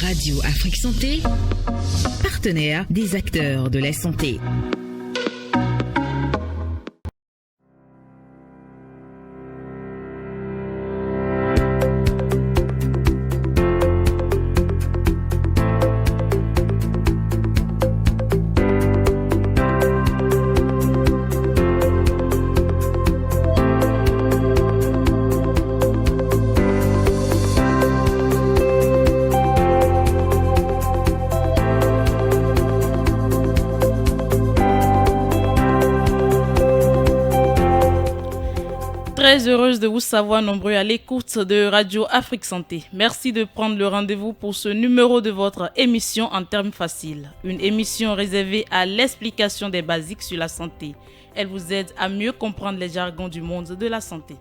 Radio Afrique Santé, partenaire des acteurs de la santé. Très heureuse de vous savoir nombreux à l'écoute de Radio Afrique Santé. Merci de prendre le rendez-vous pour ce numéro de votre émission en termes faciles. Une émission réservée à l'explication des basiques sur la santé. Elle vous aide à mieux comprendre les jargons du monde de la santé.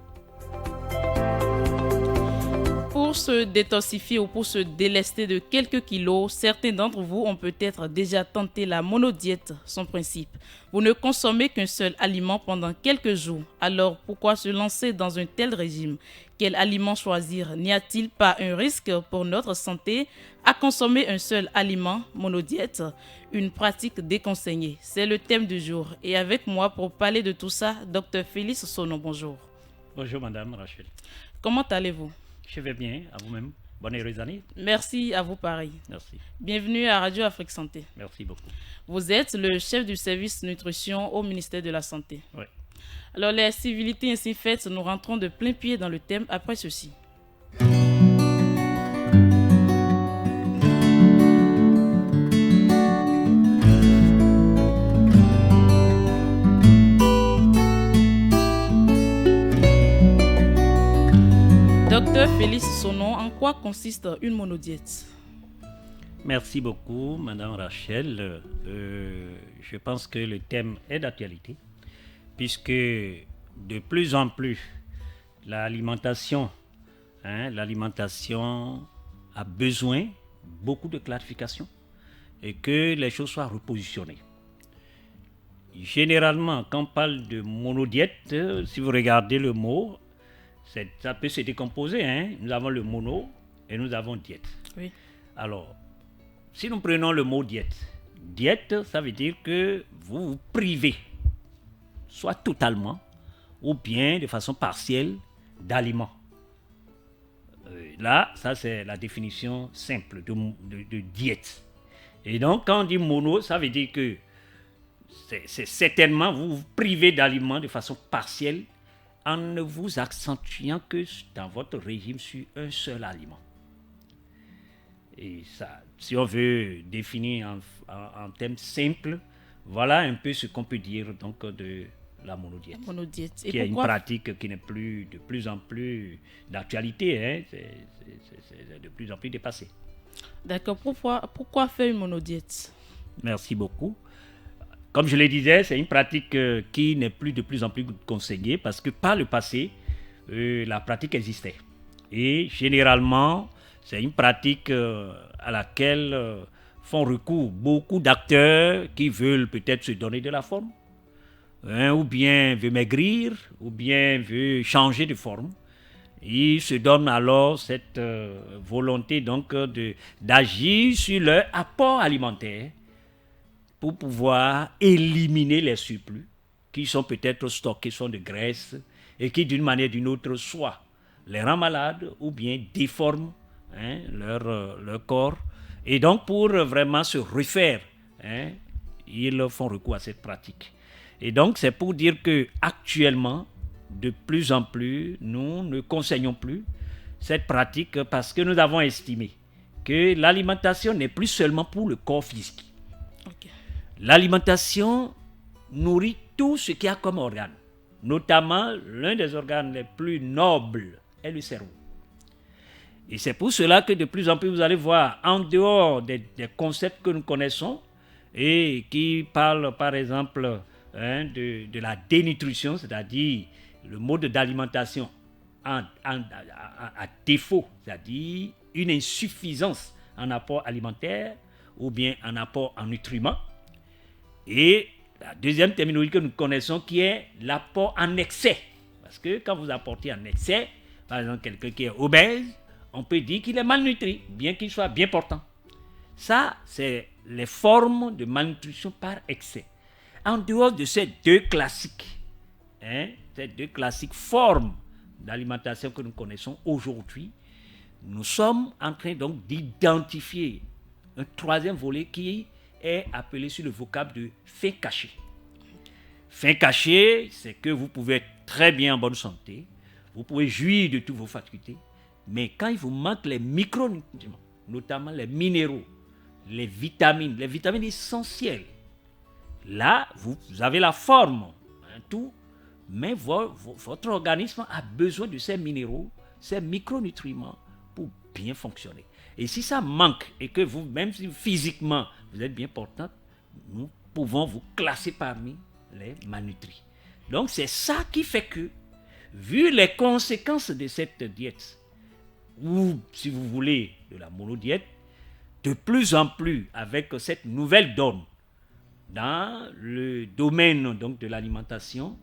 Pour se détoxifier ou pour se délester de quelques kilos, certains d'entre vous ont peut-être déjà tenté la monodiète. Son principe: vous ne consommez qu'un seul aliment pendant quelques jours. Alors pourquoi se lancer dans un tel régime? Quel aliment choisir? N'y a-t-il pas un risque pour notre santé à consommer un seul aliment, monodiète? Une pratique déconseillée. C'est le thème du jour. Et avec moi pour parler de tout ça, Dr Félix Sono, bonjour. Bonjour Madame Rachel. Comment allez-vous? Je vais bien, à vous-même. Bonne heureuse année. Merci, à vous pareil. Merci. Bienvenue à Radio Afrique Santé. Merci beaucoup. Vous êtes le chef du service nutrition au ministère de la Santé. Oui. Alors, les civilités ainsi faites, nous rentrons de plein pied dans le thème après ceci. Docteur Félix Sono, en quoi consiste une monodiète? Merci beaucoup, Madame Rachel. Je pense que le thème est d'actualité, puisque de plus en plus, l'alimentation a besoin beaucoup de clarification et que les choses soient repositionnées. Généralement, quand on parle de monodiète, si vous regardez le mot, ça peut se décomposer. Nous avons le mono et nous avons diète. Oui. Alors, si nous prenons le mot diète, diète, ça veut dire que vous vous privez, soit totalement ou bien de façon partielle, d'aliments. Là, ça c'est la définition simple de diète. Et donc, quand on dit mono, ça veut dire que c'est certainement vous vous privez d'aliments de façon partielle, en ne vous accentuant que dans votre régime sur un seul aliment. Et ça, si on veut définir en termes simples, voilà un peu ce qu'on peut dire donc de la monodiète. Qui est une pratique qui n'est plus de plus en plus d'actualité, c'est de plus en plus dépassé. D'accord, pourquoi faire une monodiète? Merci beaucoup. Comme je le disais, c'est une pratique qui n'est plus de plus en plus conseillée parce que par le passé, la pratique existait. Et généralement, c'est une pratique à laquelle font recours beaucoup d'acteurs qui veulent peut-être se donner de la forme, ou bien veulent maigrir, ou bien veulent changer de forme. Ils se donnent alors cette volonté donc d'agir sur leur apport alimentaire pour pouvoir éliminer les surplus qui sont peut-être stockés, sont de graisse et qui d'une manière ou d'une autre soit les rend malades ou bien déforment leur corps. Et donc pour vraiment se refaire, ils font recours à cette pratique. Et donc c'est pour dire que actuellement, de plus en plus, nous ne conseillons plus cette pratique parce que nous avons estimé que l'alimentation n'est plus seulement pour le corps physique. Okay. L'alimentation nourrit tout ce qu'il y a comme organe. Notamment, l'un des organes les plus nobles est le cerveau. Et c'est pour cela que de plus en plus, vous allez voir, en dehors des concepts que nous connaissons et qui parlent, par exemple, de la dénutrition, c'est-à-dire le mode d'alimentation à défaut, c'est-à-dire une insuffisance en apport alimentaire ou bien en apport en nutriments. Et la deuxième terminologie que nous connaissons qui est l'apport en excès. Parce que quand vous apportez en excès, par exemple quelqu'un qui est obèse, on peut dire qu'il est malnutri, bien qu'il soit bien portant. Ça, c'est les formes de malnutrition par excès. En dehors de ces deux classiques, ces deux classiques formes d'alimentation que nous connaissons aujourd'hui, nous sommes en train donc d'identifier un troisième volet qui est appelé sur le vocable de faim caché. Faim caché, c'est que vous pouvez être très bien en bonne santé, vous pouvez jouir de toutes vos facultés, mais quand il vous manque les micronutriments, notamment les minéraux, les vitamines essentielles, là, vous avez la forme, tout, mais votre organisme a besoin de ces minéraux, ces micronutriments pour bien fonctionner. Et si ça manque et que vous, même si physiquement vous êtes bien portante, nous pouvons vous classer parmi les malnutris. Donc c'est ça qui fait que, vu les conséquences de cette diète, ou si vous voulez de la monodiète, de plus en plus avec cette nouvelle donne dans le domaine donc de l'alimentation,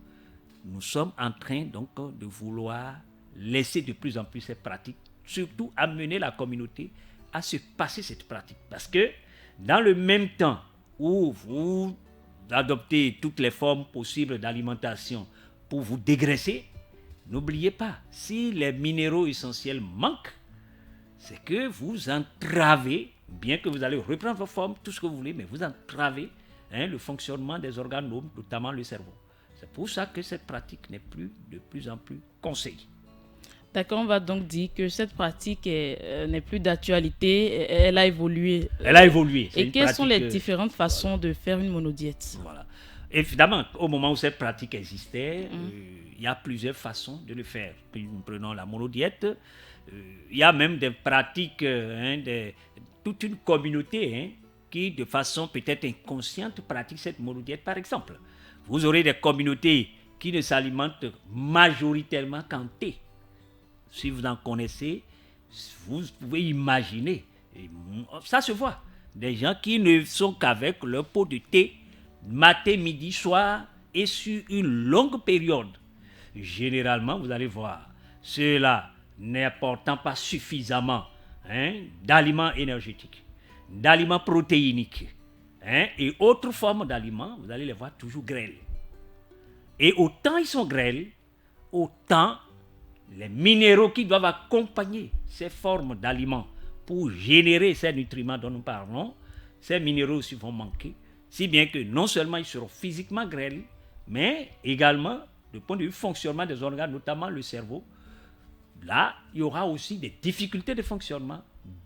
nous sommes en train donc de vouloir laisser de plus en plus cette pratique, surtout amener la communauté à se passer cette pratique. Parce que dans le même temps où vous adoptez toutes les formes possibles d'alimentation pour vous dégraisser, n'oubliez pas, si les minéraux essentiels manquent, c'est que vous entravez, bien que vous allez reprendre vos formes, tout ce que vous voulez, mais vous entravez le fonctionnement des organes, notamment le cerveau. C'est pour ça que cette pratique n'est plus de plus en plus conseillée. D'accord, on va donc dire que cette pratique n'est plus d'actualité, elle a évolué. Elle a évolué. Et quelles sont les différentes façons de faire une monodiète? Voilà. Évidemment, au moment où cette pratique existait, il y a plusieurs façons de le faire. Nous prenons la monodiète. Il y a même des pratiques, toute une communauté qui, de façon peut-être inconsciente, pratique cette monodiète, par exemple. Vous aurez des communautés qui ne s'alimentent majoritairement qu'en thé. Si vous en connaissez, vous pouvez imaginer. Et ça se voit. Des gens qui ne sont qu'avec leur pot de thé, matin, midi, soir, et sur une longue période. Généralement, vous allez voir, ceux-là n'apportant pas suffisamment d'aliments énergétiques, d'aliments protéiniques, et autres formes d'aliments, vous allez les voir toujours grêles. Et autant ils sont grêles, autant les minéraux qui doivent accompagner ces formes d'aliments pour générer ces nutriments dont nous parlons, ces minéraux aussi vont manquer, si bien que non seulement ils seront physiquement grêles, mais également, du point de vue fonctionnement des organes, notamment le cerveau, là, il y aura aussi des difficultés de fonctionnement,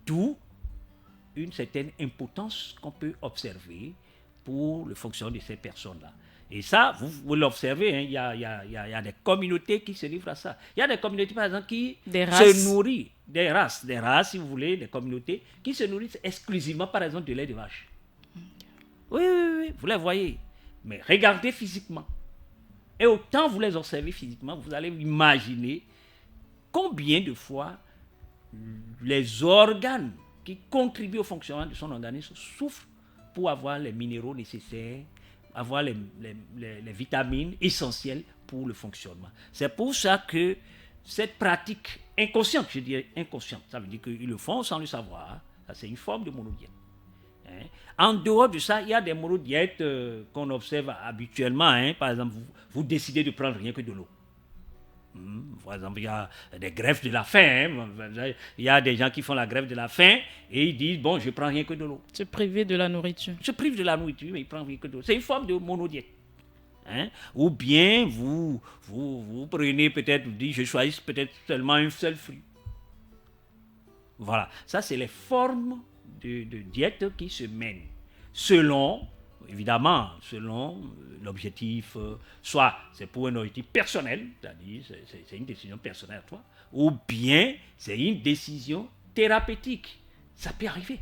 d'où une certaine impotence qu'on peut observer pour le fonctionnement de ces personnes-là. Et ça, vous l'observez, il y a des communautés qui se livrent à ça. Il y a des communautés, par exemple, qui se nourrissent, des races, si vous voulez, des communautés qui se nourrissent exclusivement, par exemple, de lait de vache. Oui, vous les voyez. Mais regardez physiquement. Et autant vous les observez physiquement, vous allez imaginer combien de fois les organes qui contribuent au fonctionnement de son organisme souffrent pour avoir les minéraux nécessaires, avoir les vitamines essentielles pour le fonctionnement. C'est pour ça que cette pratique inconsciente, je dirais inconsciente, ça veut dire qu'ils le font sans le savoir, ça c'est une forme de monodiète. En dehors de ça, il y a des monodiètes qu'on observe habituellement. Par exemple, vous décidez de prendre rien que de l'eau. Par exemple, il y a des greffes de la faim. Il y a des gens qui font la greffe de la faim et ils disent, bon, je prends rien que de l'eau. Se priver de la nourriture. Se prive de la nourriture, mais ils prennent rien que de l'eau. C'est une forme de monodiète. Ou bien, vous prenez peut-être, vous dites, je choisis peut-être seulement un seul fruit. Voilà. Ça, c'est les formes de diète qui se mènent selon l'objectif, soit c'est pour un objectif personnel, c'est-à-dire c'est une décision personnelle à toi, ou bien c'est une décision thérapeutique. Ça peut arriver.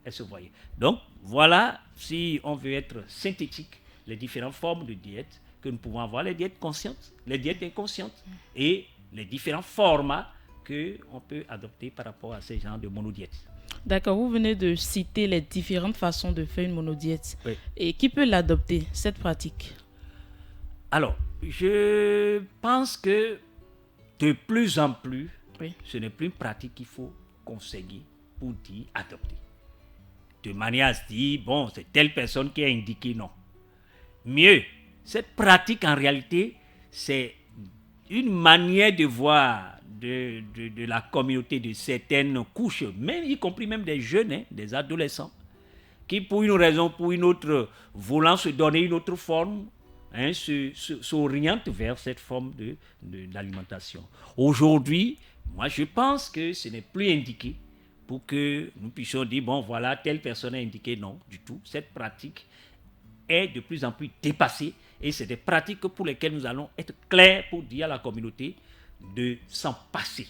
Est-ce que vous voyez? Donc, voilà, si on veut être synthétique, les différentes formes de diète que nous pouvons avoir, les diètes conscientes, les diètes inconscientes, et les différents formats qu'on peut adopter par rapport à ces genres de monodiètes. D'accord, vous venez de citer les différentes façons de faire une monodiète. Oui. Et qui peut l'adopter, cette pratique? Alors, je pense que de plus en plus, Oui. ce n'est plus une pratique qu'il faut conseiller pour dire adopter. de manière à se dire, bon, c'est telle personne qui a indiqué non. Mieux, cette pratique en réalité, c'est une manière de voir de la communauté, de certaines couches, même y compris même des jeunes, des adolescents, qui pour une raison ou pour une autre, voulant se donner une autre forme, s'orientent vers cette forme d'alimentation. Aujourd'hui, moi je pense que ce n'est plus indiqué pour que nous puissions dire, bon voilà, telle personne a indiqué non du tout. Cette pratique est de plus en plus dépassée et c'est des pratiques pour lesquelles nous allons être clairs pour dire à la communauté de s'en passer.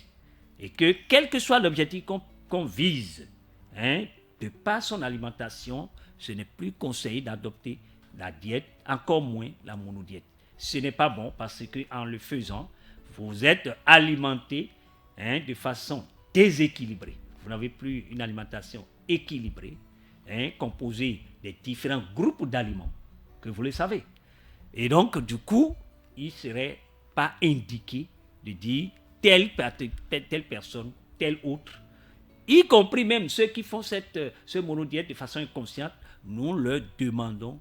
Et que quel que soit l'objectif qu'on vise, de par son alimentation, ce n'est plus conseillé d'adopter la diète, encore moins la monodiète. Ce n'est pas bon parce qu'en le faisant, vous êtes alimenté de façon déséquilibrée. Vous n'avez plus une alimentation équilibrée, composée des différents groupes d'aliments, que vous le savez. Et donc, du coup, il ne serait pas indiqué de dire telle personne, telle autre, y compris même ceux qui font ce monodiète de façon inconsciente, nous leur demandons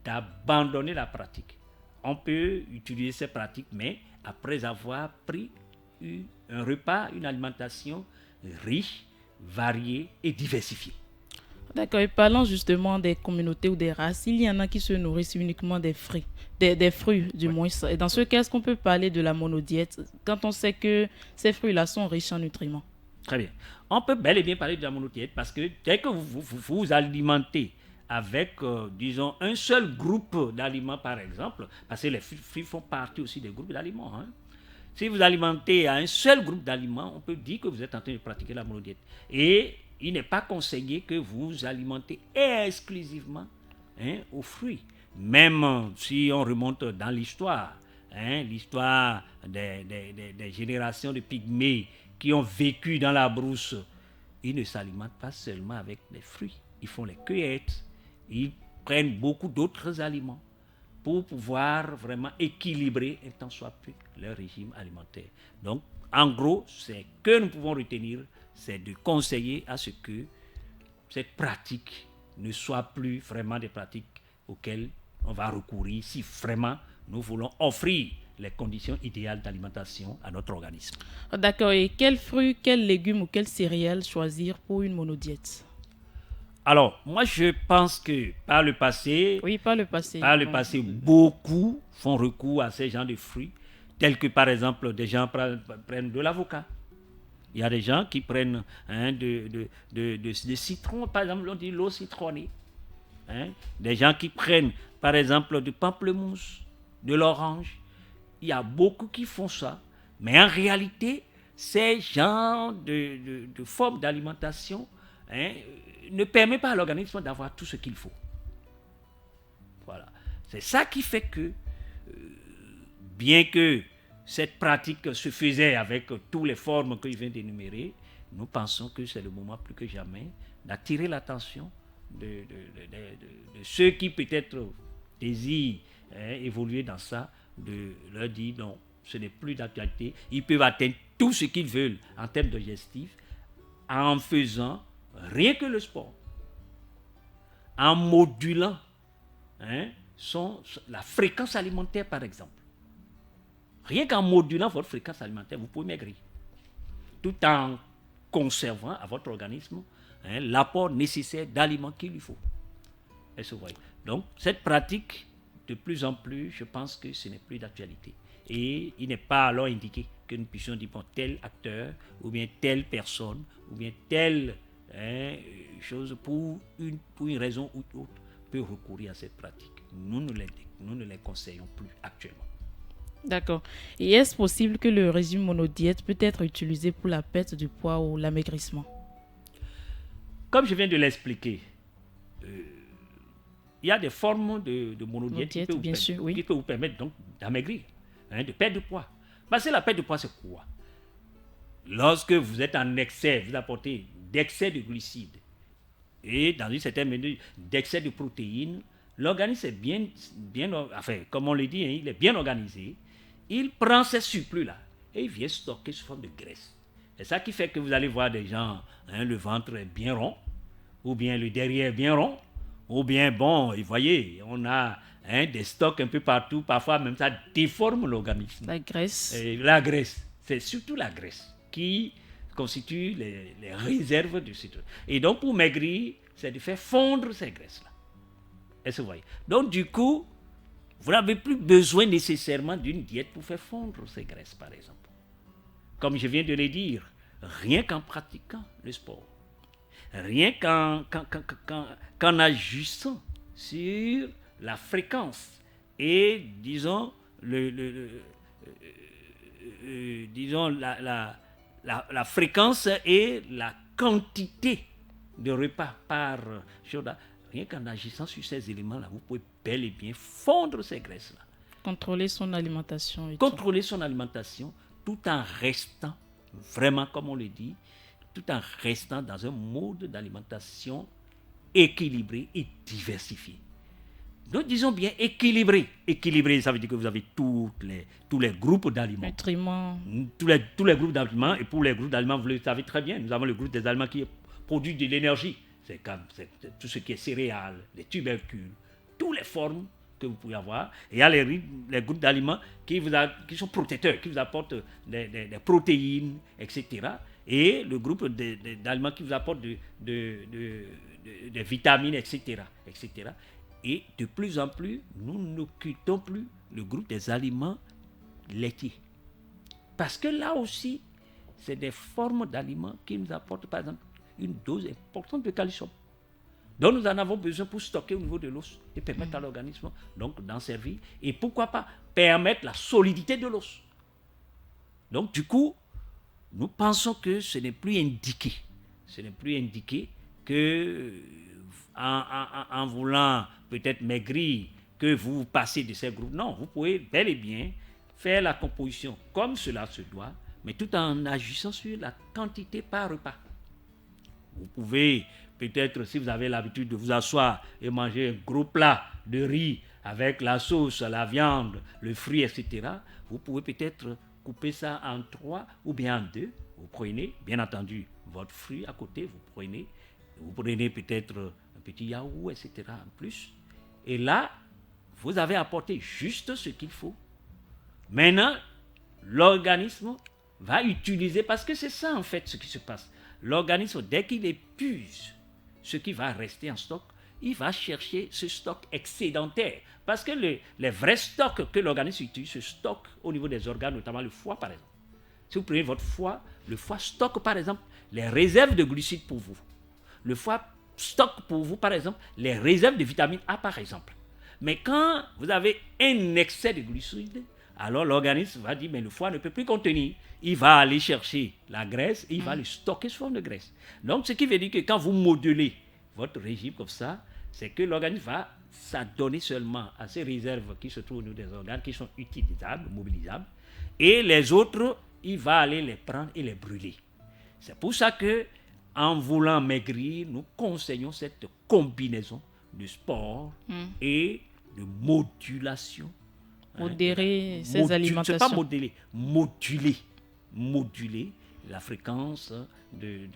d'abandonner la pratique. On peut utiliser ces pratiques, mais après avoir pris un repas, une alimentation riche, variée et diversifiée. D'accord, et parlant justement des communautés ou des races, il y en a qui se nourrissent uniquement des fruits, des fruits du moins. Et dans ce cas, est-ce qu'on peut parler de la monodiète quand on sait que ces fruits-là sont riches en nutriments? Très bien. On peut bel et bien parler de la monodiète parce que dès que vous alimentez avec, disons, un seul groupe d'aliments, par exemple, parce que les fruits font partie aussi des groupes d'aliments. Si vous alimentez à un seul groupe d'aliments, on peut dire que vous êtes en train de pratiquer la monodiète. Et il n'est pas conseillé que vous alimentez exclusivement aux fruits. Même si on remonte dans l'histoire, l'histoire des générations de pygmées qui ont vécu dans la brousse, ils ne s'alimentent pas seulement avec des fruits. Ils font les cueillettes, ils prennent beaucoup d'autres aliments pour pouvoir vraiment équilibrer un tant soit peu leur régime alimentaire. Donc, en gros, ce que nous pouvons retenir, c'est de conseiller à ce que cette pratique ne soit plus vraiment des pratiques auxquelles on va recourir si vraiment nous voulons offrir les conditions idéales d'alimentation à notre organisme. D'accord, et quels fruits, quels légumes ou quelles céréales choisir pour une monodiète? Alors, moi je pense que par le passé, beaucoup font recours à ces genres de fruits, tels que par exemple des gens prennent de l'avocat. Il y a des gens qui prennent de citron, par exemple, on dit l'eau citronnée. Des gens qui prennent, par exemple, du pamplemousse, de l'orange. Il y a beaucoup qui font ça. Mais en réalité, ces genres de formes d'alimentation ne permettent pas à l'organisme d'avoir tout ce qu'il faut. Voilà. C'est ça qui fait que, bien que cette pratique se faisait avec toutes les formes que je viens d'énumérer, nous pensons que c'est le moment plus que jamais d'attirer l'attention de ceux qui peut-être désirent évoluer dans ça, de leur dire non, ce n'est plus d'actualité. Ils peuvent atteindre tout ce qu'ils veulent en termes digestifs en faisant rien que le sport, en modulant la fréquence alimentaire par exemple. Rien qu'en modulant votre fréquence alimentaire, vous pouvez maigrir. Tout en conservant à votre organisme l'apport nécessaire d'aliments qu'il lui faut. Est-ce que vous voyez? Donc, cette pratique, de plus en plus, je pense que ce n'est plus d'actualité. Et il n'est pas alors indiqué que nous puissions dire bon, tel acteur, ou bien telle personne, ou bien telle chose, pour une raison ou autre, peut recourir à cette pratique. Nous ne les conseillons plus actuellement. D'accord. Et est-ce possible que le régime monodiète peut être utilisé pour la perte du poids ou l'amaigrissement? Comme je viens de l'expliquer, il y a des formes de monodiète qui peuvent vous permettre donc d'amaigrir, de perdre du poids. Parce que la perte de poids, c'est quoi? Lorsque vous êtes en excès, vous apportez d'excès de glucides et dans une certaine mesure d'excès de protéines, l'organisme est bien, enfin, comme on le dit, il est bien organisé. Il prend ces surplus-là et il vient stocker sous forme de graisse. C'est ça qui fait que vous allez voir des gens, le ventre est bien rond, ou bien le derrière bien rond, ou bien, bon, vous voyez, on a des stocks un peu partout, parfois même ça déforme l'organisme. La graisse. Et la graisse, c'est surtout la graisse qui constitue les réserves du citron. Et donc pour maigrir, c'est de faire fondre ces graisses-là. Est-ce que vous voyez? Donc du coup, vous n'avez plus besoin nécessairement d'une diète pour faire fondre ces graisses, par exemple. Comme je viens de le dire, rien qu'en pratiquant le sport, rien qu'en ajustant sur la fréquence et, disons, la fréquence et la quantité de repas par jour, rien qu'en agissant sur ces éléments-là, vous pouvez bel et bien fondre ces graisses-là. Contrôler son alimentation. Contrôler son alimentation tout en restant, vraiment comme on le dit, tout en restant dans un mode d'alimentation équilibré et diversifié. Donc disons bien équilibré. Équilibré, ça veut dire que vous avez tous les groupes d'aliments. Nutriments. Tous les groupes d'aliments. Et pour les groupes d'aliments, vous le savez très bien, nous avons le groupe des aliments qui produit de l'énergie. C'est tout ce qui est céréales, les tubercules, toutes les formes que vous pouvez avoir. Et il y a les groupes d'aliments qui sont protecteurs, qui vous apportent des protéines, etc. Et le groupe d'aliments qui vous apporte des vitamines, etc., etc. Et de plus en plus, nous n'occultons plus le groupe des aliments laitiers. Parce que là aussi, c'est des formes d'aliments qui nous apportent, par exemple, une dose importante de calcium. Donc nous en avons besoin pour stocker au niveau de l'os et permettre à l'organisme donc d'en servir. Et pourquoi pas permettre la solidité de l'os. Donc du coup, nous pensons que ce n'est plus indiqué. Ce n'est plus indiqué que en voulant peut-être maigrir, que vous passez de ces groupes. Non, vous pouvez bel et bien faire la composition comme cela se doit, mais tout en agissant sur la quantité par repas. Vous pouvez peut-être, si vous avez l'habitude de vous asseoir et manger un gros plat de riz avec la sauce, la viande, le fruit, etc., vous pouvez peut-être couper ça en 3 ou bien en 2. Vous prenez, bien entendu, votre fruit à côté, vous prenez peut-être un petit yaourt, etc. en plus. Et là, vous avez apporté juste ce qu'il faut. Maintenant, l'organisme va utiliser, parce que c'est ça en fait ce qui se passe. L'organisme, dès qu'il épuise ce qui va rester en stock, il va chercher ce stock excédentaire. Parce que les vrais stocks que l'organisme utilise se stockent au niveau des organes, notamment le foie par exemple. Si vous prenez votre foie, le foie stocke par exemple les réserves de glucides pour vous. Le foie stocke pour vous par exemple les réserves de vitamine A par exemple. Mais quand vous avez un excès de glucides, alors l'organisme va dire, mais le foie ne peut plus contenir. Il va aller chercher la graisse et il va le stocker sous forme de graisse. Donc, ce qui veut dire que quand vous modelez votre régime comme ça, c'est que l'organisme va s'adonner seulement à ces réserves qui se trouvent au niveau des organes, qui sont utilisables, mobilisables. Et les autres, il va aller les prendre et les brûler. C'est pour ça que, en voulant maigrir, nous conseillons cette combinaison de sport et de modulation. Modérer ses alimentations. C'est pas modeler, moduler la fréquence du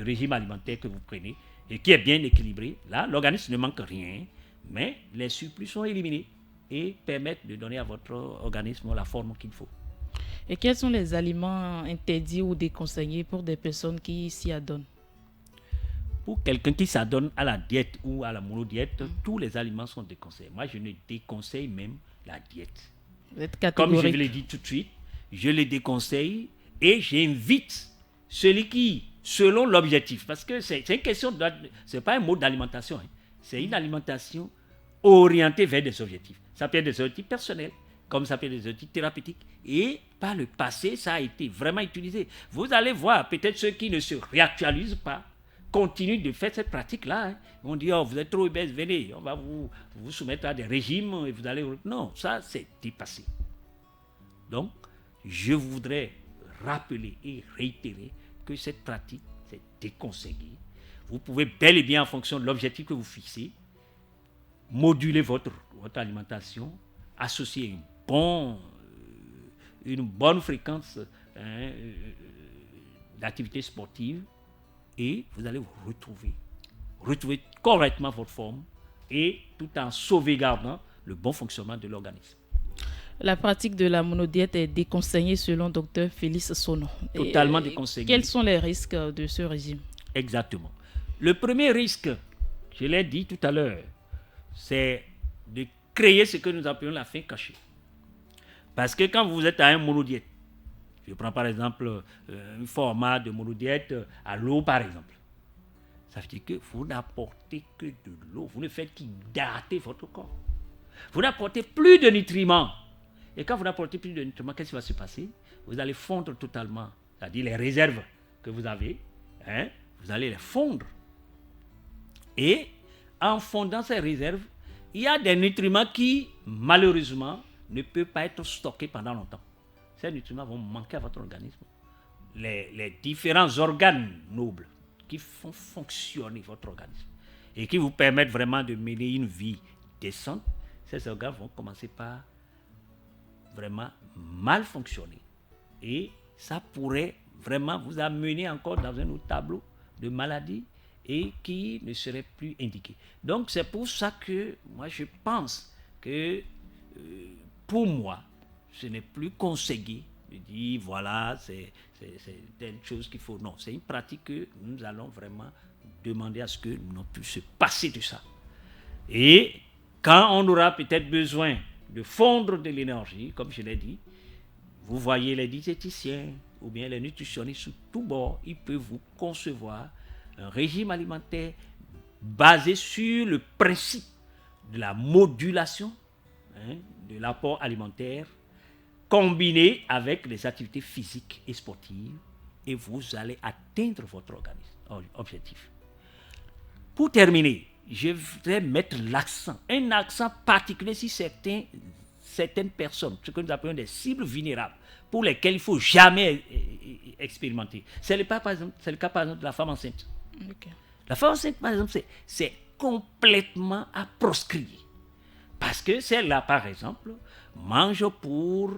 régime alimentaire que vous prenez et qui est bien équilibré. Là, l'organisme ne manque rien, mais les surplus sont éliminés et permettent de donner à votre organisme la forme qu'il faut. Et quels sont les aliments interdits ou déconseillés pour des personnes qui s'y adonnent? Pour quelqu'un qui s'adonne à la diète ou à la monodiète, tous les aliments sont déconseillés. Moi, je ne déconseille même la diète. Vous êtes catégorique. Comme je vous l'ai dit tout de suite, je les déconseille et j'invite celui qui, selon l'objectif, parce que c'est une question, c'est pas un mode d'alimentation, c'est une alimentation orientée vers des objectifs. Ça peut être des objectifs personnels, comme ça peut être des objectifs thérapeutiques. Et par le passé, ça a été vraiment utilisé. Vous allez voir, peut-être ceux qui ne se réactualisent pas, continuent de faire cette pratique-là. On dit, oh, vous êtes trop obèse, venez, on va vous soumettre à des régimes et vous allez... Non, ça, c'est dépassé. Donc, je voudrais rappeler et réitérer que cette pratique, c'est déconseillé. Vous pouvez bel et bien, en fonction de l'objectif que vous fixez, moduler votre alimentation, associer une bonne fréquence d'activité sportive et vous allez vous retrouver correctement votre forme et tout en sauvegardant le bon fonctionnement de l'organisme. La pratique de la monodiète est déconseillée selon Dr Félix Sono. Totalement déconseillée. Quels sont les risques de ce régime? Exactement. Le premier risque, je l'ai dit tout à l'heure, c'est de créer ce que nous appelons la faim cachée. Parce que quand vous êtes à un monodiète, je prends par exemple un format de monodiète à l'eau par exemple, ça veut dire que vous n'apportez que de l'eau, vous ne faites qu'hydrater votre corps. Vous n'apportez plus de nutriments. Et quand vous n'apportez plus de nutriments, qu'est-ce qui va se passer? Vous allez fondre totalement, c'est-à-dire les réserves que vous avez, vous allez les fondre. Et en fondant ces réserves, il y a des nutriments qui, malheureusement, ne peuvent pas être stockés pendant longtemps. Ces nutriments vont manquer à votre organisme. Les différents organes nobles qui font fonctionner votre organisme et qui vous permettent vraiment de mener une vie décente, ces organes vont commencer par vraiment mal fonctionner. Et ça pourrait vraiment vous amener encore dans un autre tableau de maladies et qui ne serait plus indiqué. Donc c'est pour ça que moi je pense que pour moi, ce n'est plus conseillé de dire voilà, c'est telle chose qu'il faut. Non, c'est une pratique que nous allons vraiment demander à ce que nous puissions se passer de ça. Et quand on aura peut-être besoin de fondre de l'énergie, comme je l'ai dit, vous voyez les diététiciens ou bien les nutritionnistes sous tous bords, ils peuvent vous concevoir un régime alimentaire basé sur le principe de la modulation de l'apport alimentaire combiné avec les activités physiques et sportives et vous allez atteindre votre objectif. Pour terminer, je voudrais mettre un accent particulier sur certaines personnes, ce que nous appelons des cibles vulnérables, pour lesquelles il ne faut jamais expérimenter. C'est le cas par exemple de la femme enceinte. Okay. La femme enceinte, par exemple, c'est complètement à proscrire. Parce que celle-là, par exemple, mange pour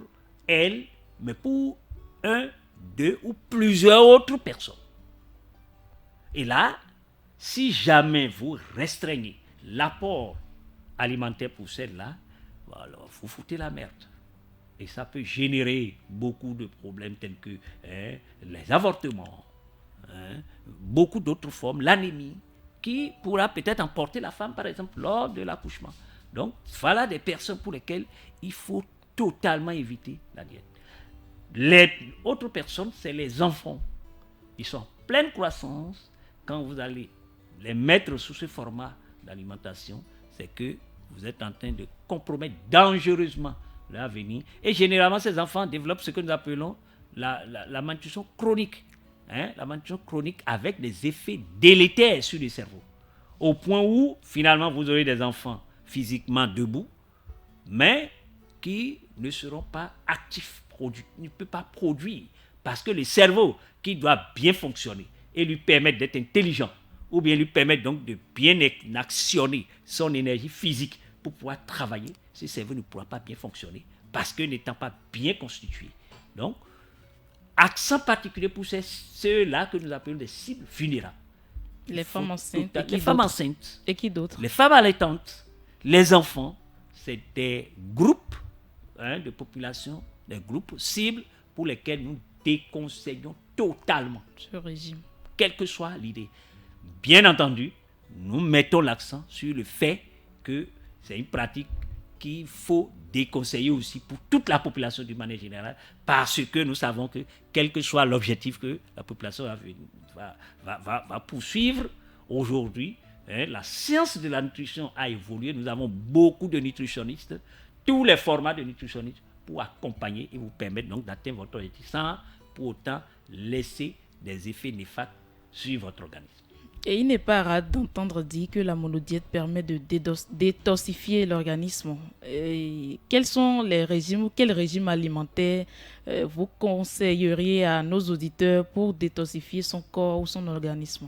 elle, mais pour un, deux ou plusieurs autres personnes. Et là, si jamais vous restreignez l'apport alimentaire pour celle-là, alors vous foutez la merde. Et ça peut générer beaucoup de problèmes tels que les avortements, beaucoup d'autres formes, l'anémie, qui pourra peut-être emporter la femme, par exemple, lors de l'accouchement. Donc, voilà des personnes pour lesquelles il faut totalement éviter la diète. Les autres personnes, c'est les enfants. Ils sont en pleine croissance. Quand vous allez les mettre sous ce format d'alimentation, c'est que vous êtes en train de compromettre dangereusement leur avenir. Et généralement, ces enfants développent ce que nous appelons la malnutrition chronique. La malnutrition chronique avec des effets délétères sur le cerveau. Au point où, finalement, vous aurez des enfants physiquement debout, mais qui ne seront pas actifs, ne peuvent pas produire. Parce que le cerveau, qui doit bien fonctionner et lui permettre d'être intelligent, ou bien lui permettre donc de bien actionner son énergie physique pour pouvoir travailler, ce cerveau ne pourra pas bien fonctionner parce que n'étant pas bien constitué. Donc, accent particulier pour ceux-là que nous appelons des cibles vulnérables. Les femmes enceintes. Les femmes enceintes. Et qui d'autres? Les femmes allaitantes, les enfants, c'est des groupes de population, des groupes cibles pour lesquels nous déconseillons totalement ce régime. Quelle que soit l'idée. Bien entendu, nous mettons l'accent sur le fait que c'est une pratique qu'il faut déconseiller aussi pour toute la population d'une manière générale, parce que nous savons que quel que soit l'objectif que la population va poursuivre aujourd'hui, la science de la nutrition a évolué. Nous avons beaucoup de nutritionnistes, tous les formats de nutritionnistes pour accompagner et vous permettre donc d'atteindre votre objectif sans pour autant laisser des effets néfastes sur votre organisme. Et il n'est pas rare d'entendre dire que la monodiète permet de détoxifier l'organisme. Quels sont les régimes ou quel régime alimentaire vous conseilleriez à nos auditeurs pour détoxifier son corps ou son organisme?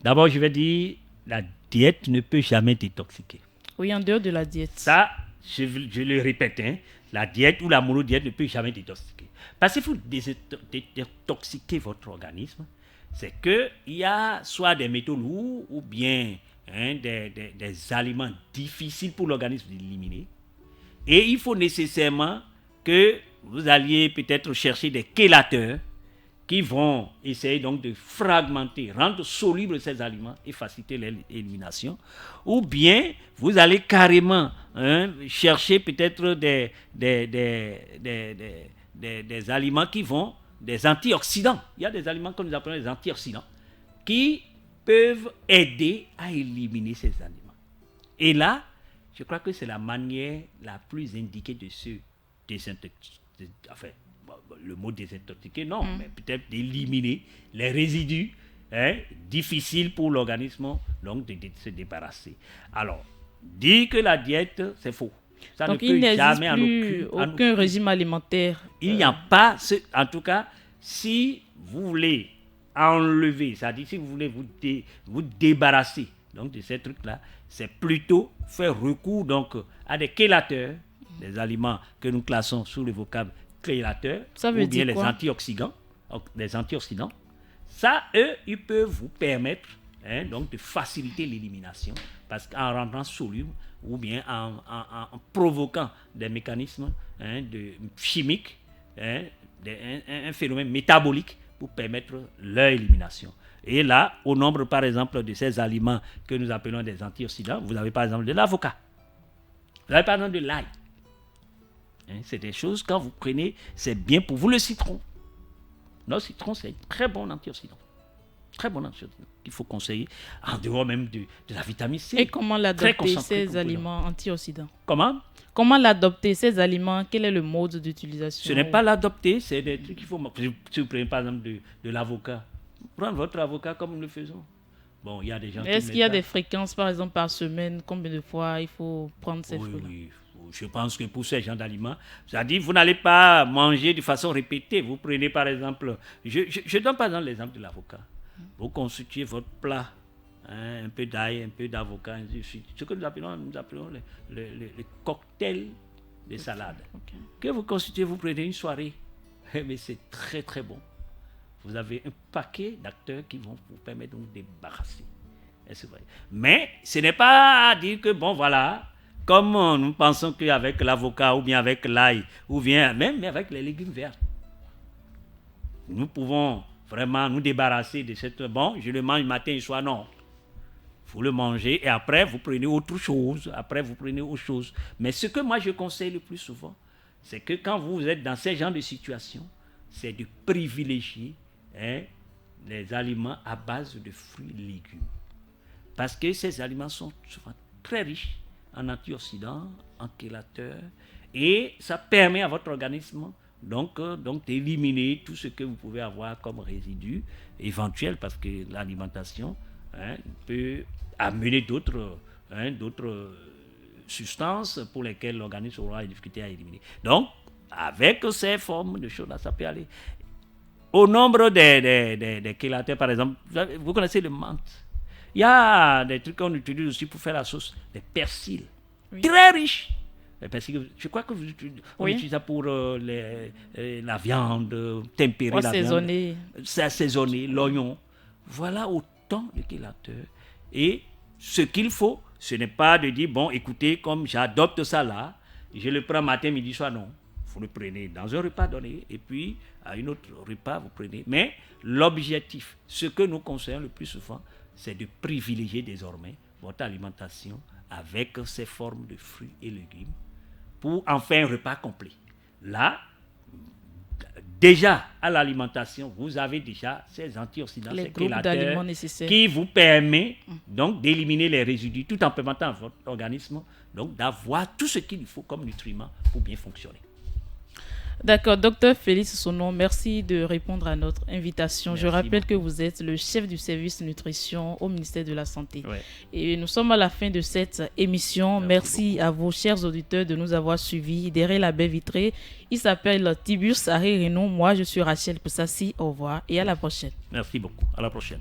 D'abord, je vais dire, la diète ne peut jamais détoxiquer. Oui, en dehors de la diète. Ça, je le répète, la diète ou la monodiète ne peut jamais détoxiquer. Parce qu'il faut détoxiquer votre organisme. c'est qu'il y a soit des métaux lourds ou bien des aliments difficiles pour l'organisme d'éliminer. Et il faut nécessairement que vous alliez peut-être chercher des chélateurs qui vont essayer donc de fragmenter, rendre solubles ces aliments et faciliter l'élimination. Ou bien vous allez carrément chercher peut-être des aliments qui vont, des antioxydants. Il y a des aliments que nous appelons des antioxydants qui peuvent aider à éliminer ces aliments. Et là, je crois que c'est la manière la plus indiquée de se désintoxiquer. Enfin, le mot désintoxiquer, non, mais peut-être d'éliminer les résidus difficiles pour l'organisme, donc de se débarrasser. Alors, dire que la diète, c'est faux. Ça donc, ne il peut n'existe jamais plus aucun régime alimentaire. Il n'y a pas, en tout cas, si vous voulez enlever, c'est-à-dire si vous voulez vous débarrasser donc, de ces trucs-là, c'est plutôt faire recours donc, à des chélateurs, des aliments que nous classons sous le vocable chélateurs, ou bien les antioxydants. Ça, eux, ils peuvent vous permettre donc de faciliter l'élimination, parce qu'en rendant soluble, ou bien en provoquant des mécanismes chimiques, un phénomène métabolique pour permettre leur élimination. Et là, au nombre, par exemple, de ces aliments que nous appelons des antioxydants, vous avez par exemple de l'avocat, vous avez par exemple de l'ail. C'est des choses, quand vous prenez, c'est bien pour vous. Le citron. Le citron, c'est un très bon antioxydant. Très bon antioxydant qu'il faut conseiller, en dehors même de la vitamine C. Et comment l'adopter, ces aliments antioxydants? Comment l'adopter, ces aliments? Quel est le mode d'utilisation? Ce n'est pas l'adopter, c'est des trucs qu'il faut... Si vous prenez par exemple de l'avocat, prenez votre avocat comme nous le faisons. Bon, il y a des gens Est-ce qu'il y a des fréquences, par exemple, par semaine? Combien de fois il faut prendre ces fruits? Oui. Je pense que pour ces genres d'aliments, c'est-à-dire vous n'allez pas manger de façon répétée. Vous prenez par exemple, je donne par exemple l'exemple de l'avocat. Vous constituez votre plat, un peu d'ail, un peu d'avocat, ainsi de suite. Ce que nous appelons les cocktails de salade. Okay. Que vous constituez, vous prenez une soirée. Mais c'est très très bon. Vous avez un paquet d'acteurs qui vont vous permettre de vous débarrasser. C'est vrai. Mais ce n'est pas à dire que bon voilà, comme nous pensons qu'avec l'avocat ou bien avec l'ail, ou bien même avec les légumes verts, nous pouvons vraiment nous débarrasser de cette... Bon, je le mange matin et soir, non. Vous le mangez et après, vous prenez autre chose. Mais ce que moi, je conseille le plus souvent, c'est que quand vous êtes dans ce genre de situation, c'est de privilégier les aliments à base de fruits et légumes. Parce que ces aliments sont souvent très riches en antioxydants, en chélateurs, et ça permet à votre organisme donc d'éliminer tout ce que vous pouvez avoir comme résidus éventuels, parce que l'alimentation peut amener d'autres substances pour lesquelles l'organisme aura des difficultés à éliminer. Donc, avec ces formes de choses-là, ça peut aller. Au nombre des chélateurs, par exemple, vous connaissez le menthe. Il y a des trucs qu'on utilise aussi pour faire la sauce, des persils, très riches. Les persils, je crois que vous utilisez ça pour la viande, tempérer la viande. Assaisonner l'oignon. Voilà autant de chélateurs. Et ce qu'il faut, ce n'est pas de dire, bon, écoutez, comme j'adopte ça là, je le prends matin, midi, soir, non. Vous le prenez dans un repas donné, et puis à un autre repas, vous prenez. Mais l'objectif, ce que nous conseillons le plus souvent, c'est de privilégier désormais votre alimentation avec ces formes de fruits et légumes pour en faire un repas complet. Là, déjà à l'alimentation, vous avez déjà ces antioxydants, ces chélateurs qui vous permettent donc d'éliminer les résidus tout en permettant à votre organisme donc d'avoir tout ce qu'il faut comme nutriments pour bien fonctionner. D'accord, docteur Félix Sonon, merci de répondre à notre invitation. Merci Je rappelle beaucoup. que vous êtes le chef du service nutrition au ministère de la Santé. Ouais. Et nous sommes à la fin de cette émission. Merci à vous, chers auditeurs, de nous avoir suivis. Derrière la baie vitrée, il s'appelle Tibus Harry Renaud. Moi, je suis Rachel Poussassi. Au revoir et à la prochaine. Merci beaucoup. À la prochaine.